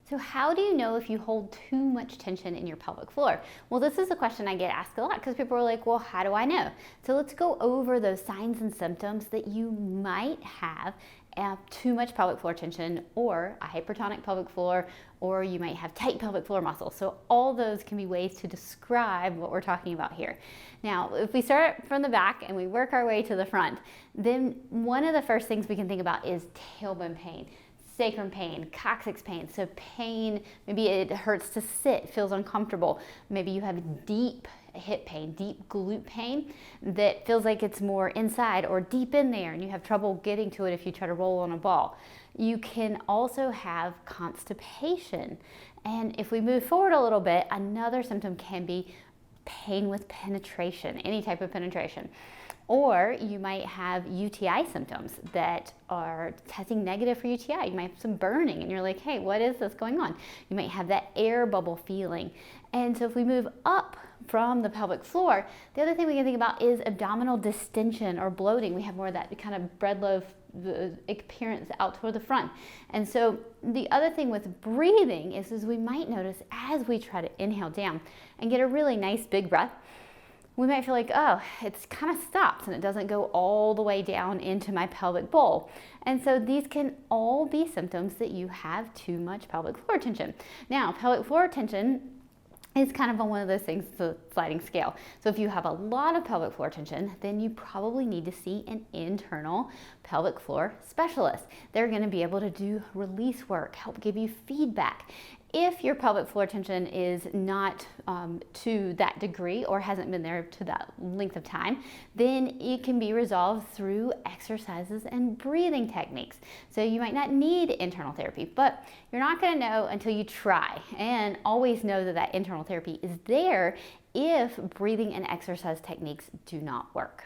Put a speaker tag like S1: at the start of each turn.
S1: So how do you know if you hold too much tension in your pelvic floor? Well, this is a question I get asked a lot because people are like, well, how do I know? So let's go over those signs and symptoms that you might have too much pelvic floor tension, or a hypertonic pelvic floor, or you might have tight pelvic floor muscles. So all those can be ways to describe what we're talking about here. Now, if we start from the back and we work our way to the front, then one of the first things we can think about is tailbone pain, sacrum pain, coccyx pain. So pain, maybe it hurts to sit, feels uncomfortable. Maybe you have deep hip pain, deep glute pain that feels like it's more inside or deep in there and you have trouble getting to it if you try to roll on a ball. You can also have constipation. And if we move forward a little bit, another symptom can be pain with penetration, any type of penetration. Or you might have UTI symptoms that are testing negative for UTI. You might have some burning and you're like, hey, what is this going on? You might have that air bubble feeling. And so if we move up from the pelvic floor, the other thing we can think about is abdominal distension or bloating. We have more of that kind of bread loaf appearance out toward the front. And so the other thing with breathing is we might notice as we try to inhale down and get a really nice big breath, we might feel like, oh, it's kind of stops and it doesn't go all the way down into my pelvic bowl. And so these can all be symptoms that you have too much pelvic floor tension. Now, pelvic floor tension is kind of on one of those things, the sliding scale. So if you have a lot of pelvic floor tension, then you probably need to see an internal pelvic floor specialist. They're going to be able to do release work, help give you feedback. If your pelvic floor tension is not to that degree or hasn't been there to that length of time, then it can be resolved through exercises and breathing techniques. So you might not need internal therapy, but you're not going to know until you try. And always know that that internal therapy is there if breathing and exercise techniques do not work.